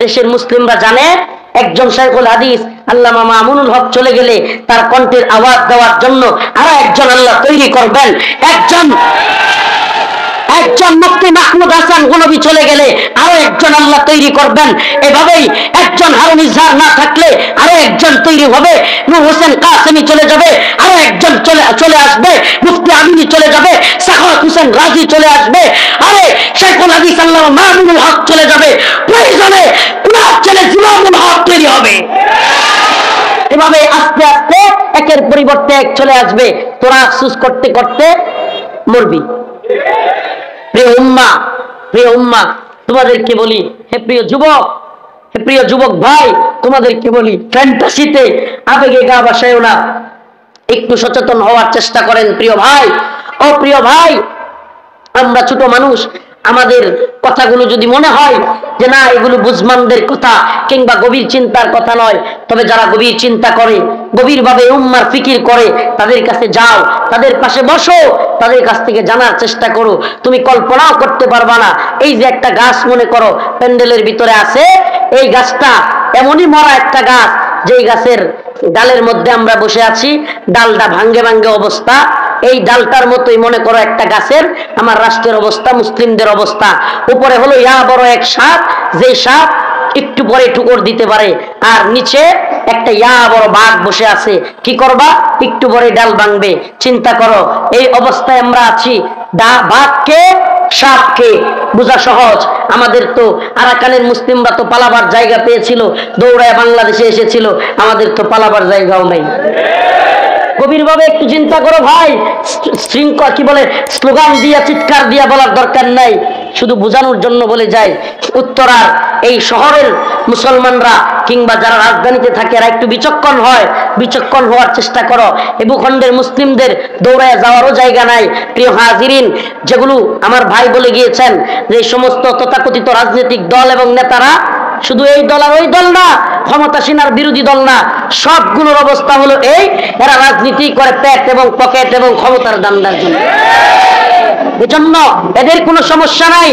দেশের মুসলিমরা জানে একজন শাইখুল হাদিস আল্লামা মামুনুল হক চলে গেলে তার কণ্ঠের আওয়াজ দেওয়ার জন্য আরো একজন আল্লাহ তৈরি করবেন। একজন মুফতি মাহমুদ হাসান গনবী চলে গেলে আরো একজন আল্লাহ তৈরি করবেন। এভাবেই একজন হারুন ইজহার না থাকলে আরো একজন তৈরি হবে। নূর হোসেন কাসেমি চলে যাবে, আরো একজন চলে আসবে। মুফতি আমিনী চলে যাবে, সাখাওয়াত হোসেন রাজি চলে আসবে। আরে শাইখুল হাদিস আল্লামা মামুনুল হক চলে যাবে, প্রয়োজনে উনার ছেলে জিমামুল হক তৈরি হবে। এভাবে আস্তে আস্তে একের পরিবর্তে এক চলে আসবে। তোরা আফসোস করতে করতে মরবি। প্রিয় উম্মা তোমাদেরকে বলি, হে প্রিয় যুবক ভাই, তোমাদেরকে বলি, ফ্যান্টাসিতে আবেগে গা ভাসায়ও না, একটু সচেতন হওয়ার চেষ্টা করেন। প্রিয় ভাই, আমরা ছোট মানুষ, আমাদের কথাগুলো যদি মনে হয় যে না এগুলো বুঝমানদের কথা কিংবা গভীর চিন্তার কথা নয়, তবে যারা গভীর চিন্তা করে, গভীরভাবে উম্মার ফিকির করে, তাদের কাছে যাও, তাদের পাশে বসো, তাদের কাছ থেকে জানার চেষ্টা করো। তুমি কল্পনাও করতে পারবা না, এই যে একটা গাছ মনে করো প্যান্ডেলের ভিতরে আছে, এই গাছটা এমনই মরা একটা গাছ, যেই গাছের ডালের মধ্যে আমরা বসে আছি, ডালটা ভাঙ্গে অবস্থা। এই ডালটার মতোই মনে করো একটা গাছের আমার রাষ্ট্রের অবস্থা, মুসলিমদের অবস্থা। উপরে হলো ইয়া বড় এক সাপ, যে সাপ একটু পরে ঠুকর দিতে পারে, আর নিচে একটা ইয়া বড় বাঘ বসে আছে। কি করবা? একটু পরে ডাল ভাঙবে। চিন্তা করো এই অবস্থায় আমরা আছি। বাঘকে সাপকে বোঝা সহজ। আমাদের তো আরাকানের মুসলিমরা তো পালাবার জায়গা পেয়েছিল, দৌড়ায় বাংলাদেশে এসেছিল, আমাদের তো পালাবার জায়গাও নাই। গভীরভাবে একটু চিন্তা করো ভাই। স্লোগান দিয়া চিৎকার দিয়া বলার দরকার নাই, শুধু বোঝানোর জন্য বলে যায়। উত্তরার এই শহরের মুসলমানরা কিংবা যারা রাজধানীতে থাকে এরা একটু বিচক্ষণ হওয়ার চেষ্টা করো। এই ভূখণ্ডের মুসলিমদের দৌড়ায় যাওয়ারও জায়গা নাই। প্রিয় হাজিরিন, যেগুলো আমার ভাই বলে গিয়েছেন যে সমস্ত তথাকথিত রাজনৈতিক দল এবং নেতারা, শুধু এই দল আর ওই দল না, ক্ষমতাসীন আর বিরোধী দল না, সবগুলোর অবস্থা হলো এই, এরা রাজনীতি করে পেট এবং পকেট এবং ক্ষমতার দান্দার জন্য। এজন্য এদের কোনো সমস্যা নাই।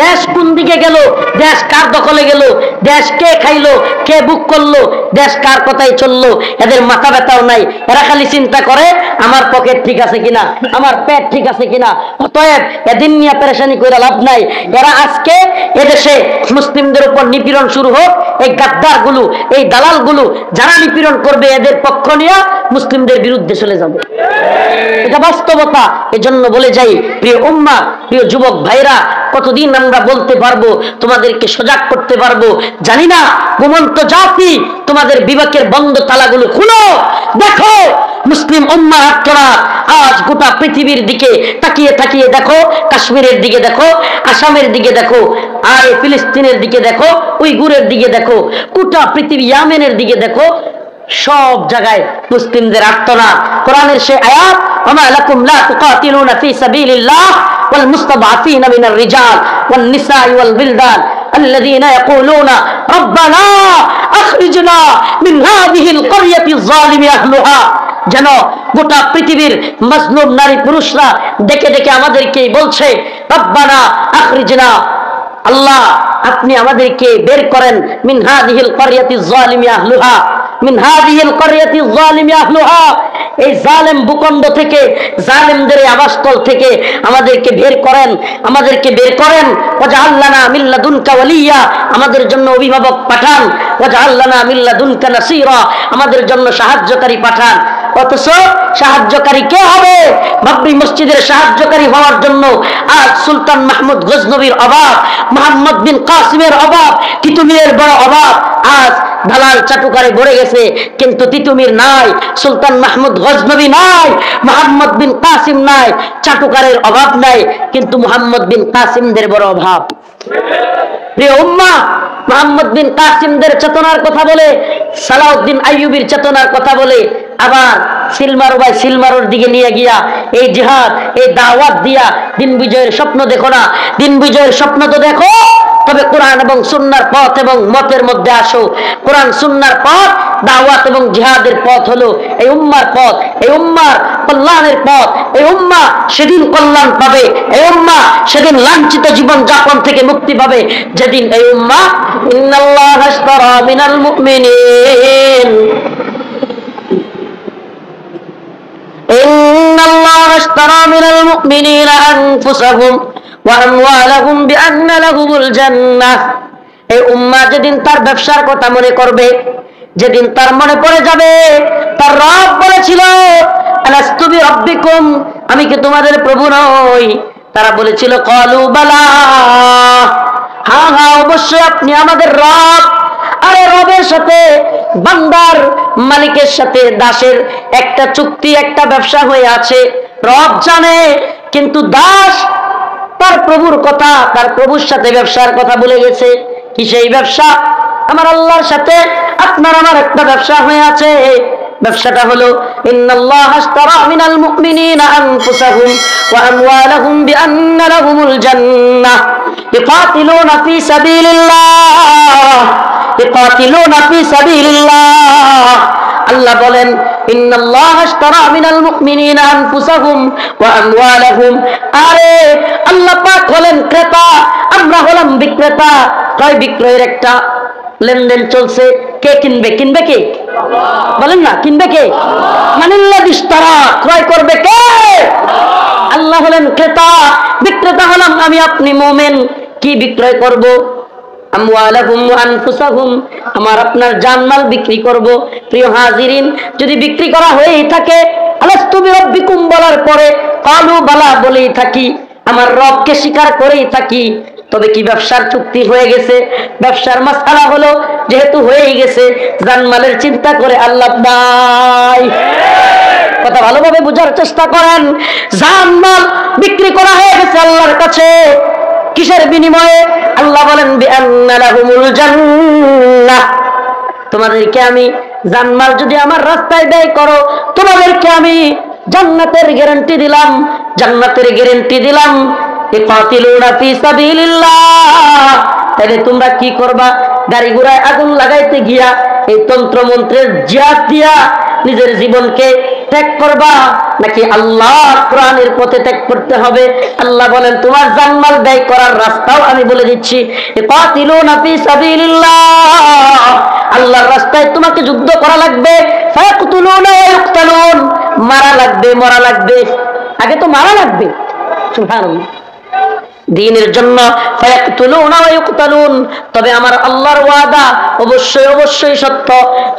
দেশ কোন দিকে গেল, দেশ কার দখলে গেল, দেশ কে খাইলো, কে বুক করলো, দেশ কার কথাই চললো, এদের মাথা ব্যথাও নাই। এরা খালি চিন্তা করে আমার পকেট ঠিক আছে কিনা, আমার পেট ঠিক আছে কিনা। অতএব এদিন নিয়ে পেরেশানি করে লাভ নাই। এরা আজকে এদেশে মুসলিমদের উপর নিপীড়ন শুরু হোক, এই গাদ্দার গুলো, এই দালাল গুলো যারা নিপীড়ন করবে, এদের পক্ষ নিয়ে মুসলিমদের বিরুদ্ধে চলে যাবে। এটা বাস্তবতা। এজন্য বলে যাই প্রিয় উম্মাহ, প্রিয় যুবক ভাইরা, কতদিন আমরা বলতে পারবো, তোমাদেরকে সজাগ করতে পারবো জানি না। ঘুমন্ত জাতি, তোমাদের বিবেকের বন্ধ তালাগুলো খুলো, দেখো মুসলিম উম্মাহ হাতরা আজ গোটা পৃথিবীর দিকে তাকিয়ে দেখো, কাশ্মীরের দিকে দেখো, আসামের দিকে দেখো, আর ফিলিস্তিনের দিকে দেখো, উইগুরের দিকে দেখো, গোটা পৃথিবী ইয়ামেনের দিকে দেখো, সব জায়গায় মুসলিমদের আত্মনাদ। কোরআনের সে আয়াত, ওমা লাকুম লা তুকাতিলুনা ফি সাবিলিল্লাহ ওয়াল মুস্তাদআফিনা মিনার রিজাল ওয়ান নিসাই ওয়াল বিলদান আল্লাযীনা ইয়াকুলুনা রব্বানা আখরিজনা মিন হাযিহিল ক্বরিয়াতিজ যালিমি আহলুহা। যেন গোটা পৃথিবীর মাজলুম নারী পুরুষরা ডেকে ডেকে আমাদেরকে বলছে, রব্বানা আখরিজনা, আল্লাহ আপনি আমাদেরকে বের করেন, মিন হাযিহিল ক্বরিয়াতিজ যালিমি আহলুহা, মিন হাযিহিল ক্বরিয়াতিজ যালিমি আহলুহা, এই জালেম ভূখণ্ড থেকে, জালেমদের আবাসস্থল থেকে আমাদেরকে বের করেন, ওয়াজআল লানা মিন লাদুনকা ওয়ালিয়া, আমাদের জন্য অভিভাবক পাঠান, ওয়াজআল লানা মিন লাদুনকা নাসীরা, আমাদের জন্য সাহায্যকারী পাঠান। অথচ সাহায্যকারী কে হবে? বাবরি মসজিদের সাহায্যকারী হওয়ার জন্য আজ সুলতান মাহমুদ গজনবীর অভাব, মুহাম্মদ বিন কাসিমের অভাব, তিতুমিরের বড় অভাব। আজ দালাল চাটুকারে ভরে গেছে, কিন্তু তিতুমির নাই, সুলতান মাহমুদ গজনবী নাই, মুহাম্মদ বিন কাসিম নাই। চাটুকারের অভাব নাই, কিন্তু মুহাম্মদ বিন কাসিমদের বড় অভাব। প্রিয় উম্মাহ, মুহাম্মদ বিন কাসিমদের চেতনার কথা বলে, সালাউদ্দিন আইয়ুবীর চেতনার কথা বলে, আবার সিলমারোর দিকে নিয়ে গিয়া এই জিহাদ, এই দাওয়াত দিয়া দিন বিজয়ের স্বপ্ন দেখো না। দিন বিজয়ের স্বপ্ন তো দেখো, তবে কোরআন এবং সুন্নাহর পথ এবং মতের মধ্যে আসো। কোরআন সুন্নাহর পথ দাওয়াত এবং জিহাদের পথ হলো এই উম্মার পথ, এই উম্মার কল্যাণের পথ। এই উম্মাহ সেদিন কল্যাণ পাবে, এই উম্মাহ সেদিন লাঞ্ছিত জীবন যাপন থেকে মুক্তি পাবে যেদিন এই উম্মাহ ইন্নাল্লাহা আশতারা মিনাল মুমিনিন ইন্নাল্লাহা আশতারা মিনাল মুমিনিনা আনফুসাহুম ওয়া আমওয়ালাহুম বিআন্না লাহুমুল জান্নাহ। এই উম্মাহ যেদিন তার ব্যবসার কথা মনে করবে, যেদিন তার মনে পড়ে যাবে তার রব বলেছিল আলাস্তু বিরাব্বিকুম, আমি কি তোমাদের প্রভু নই? তারা বলেছিল ক্বালু বালা, হ্যাঁ হ্যাঁ অবশ্যই আপনি আমাদের রব। আরে রবের সাথে বান্দার, মালিকের সাথে দাসের একটা চুক্তি, একটা ব্যবসা হয়ে আছে, রব জানে। কিন্তু দাস তার প্রভুর কথা, তার প্রভুর সাথে ব্যবসার কথা বলে গেছে। কি সেই ব্যবসা? আমার আল্লাহর সাথে আপনার আমার একটা ব্যবসা হয়ে আছে। ব্যবসাটা হলো ইন্নাল্লাহা আশতারা মিনাল মুমিনিনা আনফুসাহুম ওয়া আমওয়ালাহুম বিআন্না লাহুমুল জান্নাহ ইকাতিলুনা ফি সাবিলিল্লাহ ইকাতিলুনা ফি সাবিলিল্লাহ। আল্লাহ বলেন ইন্নাল্লাহা আশতারা মিনাল মুমিনিনা আনফুসাহুম ওয়া আমওয়ালাহুম। আরে আল্লাহ পাক হলেন ক্রেতা, আমরা হলাম বিক্রেতা। ক্রয় বিক্রয়ের একটা লেনদেন চলছে। কে কিনবে? কিনবে কে? বলেন না, কিনবে কে? মানিল্লাযী ইশতারা, ক্রয় করবে কে? আল্লাহ হলেন ক্রেতা, বিক্রেতা হলাম আমি আপনি মুমিন। কি বিক্রয় করব? আমওয়ালাহুম ওয়া আনফুসাহুম, আমার আপনার জানমাল বিক্রি করব। প্রিয় হাজিরিন, যদি বিক্রি করা হয়েই থাকে, আলাস্তু বিরাব্বিকুম বলার পরে ক্বালু বালা বলেই থাকি, আমার রবকে স্বীকার করেই থাকি, তবে কি ব্যবসার চুক্তি হয়ে গেছে? ব্যবসার মাসআলা হলো যেহেতু হয়েই গেছে, জানমালের চিন্তা করে আল্লাহ নাই। কথা ভালোভাবে বোঝার চেষ্টা করেন। জানমাল বিক্রি করা হয়ে গেছে আল্লাহর কাছে। কিসের বিনিময়ে? আল্লাহ বলেন বিআন্না লাহুমুল জান্নাহ, তোমাদেরকে আমি জানমাল যদি আমার রাস্তায় ব্যয় করো, তোমাদেরকে আমি জান্নাতের গ্যারান্টি দিলাম, জান্নাতের গ্যারান্টি দিলাম। ইকাতিলুনা ফি সাবিলিল্লাহ, তাহলে তোমরা কি করবা? গাড়ি ঘোড়ায় আগুন লাগাইতে গিয়া এই তন্ত্র মন্ত্রের জিহাদ দিয়া নিজের জীবনকে ত্যাগ করবা, নাকি আল্লাহ কোরআনের পথে ত্যাগ করতে হবে? আল্লাহ বলেন তোমার জানমাল ব্যয় করার রাস্তাও আমি বলে দিচ্ছি। ইকাতিলুনা ফি সাবিলিল্লাহ, আল্লাহর রাস্তায় তোমাকে যুদ্ধ করা লাগবে। ফায়াকতুলুনা ওয়া ইউকতালুন, মারা লাগবে, মরা লাগবে। আগে তো মারা লাগবে। সুবহানাল্লাহ। দ্বীনের জন্য ফায়াকতুলুনা ওয়া ইউকতালুন, তবে আমার আল্লাহর ওয়াদা অবশ্যই অবশ্যই সত্য।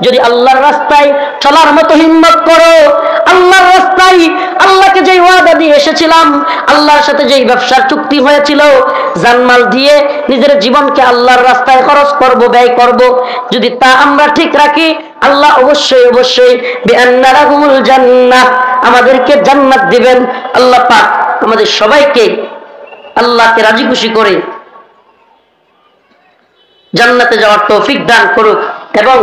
যদি আল্লাহর রাস্তায় চলার মতো হিম্মত করো, আল্লাহর রাস্তায় আল্লাহকে যেই ওয়াদা দিয়ে এসেছিলাম, আল্লাহর সাথে যেই ব্যবসার চুক্তি হয়েছিল, জানমাল দিয়ে নিজের জীবনকে আল্লাহর রাস্তায় খরচ করব, ব্যয় করব, যদি তা আমরা ঠিক রাখি, আল্লাহ অবশ্যই অবশ্যই বিআন্না লাহুমুল জান্নাহ, আমাদেরকে জান্নাত দিবেন। আল্লাহ পাক আমাদের সবাইকে আল্লাহকে রাজি খুশি করে জান্নাতে যাওয়ার তৌফিক দান করুক, এবং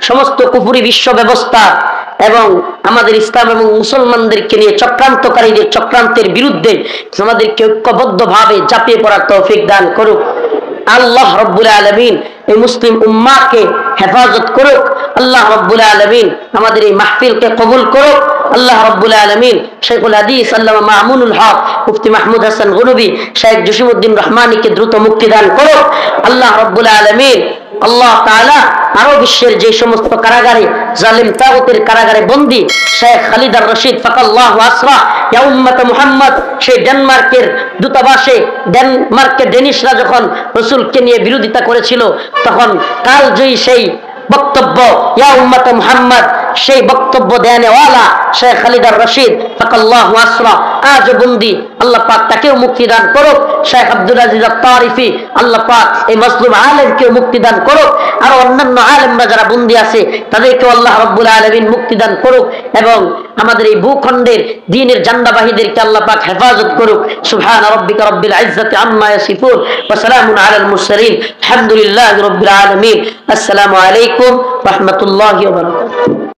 সমস্ত কুফরি বিশ্ব ব্যবস্থা এবং আমাদের ইসলাম এবং মুসলমানদেরকে নিয়ে চক্রান্তকারীদের চক্রান্তের বিরুদ্ধে আমাদেরকে ঐক্যবদ্ধভাবে ঝাঁপিয়ে পড়ার তৌফিক দান করুক। আল্লাহ রাব্বুল আলামিন এই মুসলিম উম্মাহকে হেফাজত করুক। আল্লাহ রাব্বুল আলামিন আমাদের এই মাহফিলকে কবুল করুক। আল্লাহ রাব্বুল আলামিন শেখুল হাদিস আল্লামা মামুনুল হক মুফতি মাহমুদ হাসান গনবী, শেখ জসিমউদ্দিন রহমানীকে দ্রুত মুক্তি দান করুক। আল্লাহ রাব্বুল আলামিন আল্লাহ তাআলা আরো বিশ্বের যে সমস্ত কারাগারে জালিম তাগুতের কারাগারে বন্দী শেখ খালিদ আর রশিদ ফাকাল্লাহু আসরা ইয়া উম্মত মুহাম্মদ, সেই ডেনমার্কের দূতাবাসে ডেনমার্কের ডেনিশরা যখন রাসূলকে নিয়ে বিরোধিতা করেছিল, তখন কালজয়ী সেই বক্তব্য ইয়া উম্মত মুহাম্মদ, সেই বক্তব্য দেনেওয়ালা শেখ খালিদ আর রশিদ ফাকাল্লাহু আসরা আজ বন্দী। আল্লাহ পাক তাকেও মুক্তি দান করুক। শেখ আব্দুল আজিজ আত-তারিফি, আল্লাহ পাক এই মাসলুম আলেমকেও মুক্তি দান করুক। আর অন্যান্য আলেমরা যারা বন্দী আছে তাদেরকেও আল্লাহ রাব্বুল আলামিন মুক্তি দান করুক, এবং আমাদের এই ভূখণ্ডের দ্বীনের জান্দাবাহীদেরকে আল্লাহ পাক হেফাজত করুক। সুবহান রাব্বিকা রাব্বিল ইজ্জাতি আম্মা ইয়াসিফুন ওয়া সালামুন আলাল মুরসালিন আলহামদুলিল্লাহি রাব্বিল আলামিন। আসসালামু আলাইকুম ওয়া রাহমাতুল্লাহি ওয়া বারাকাতুহু।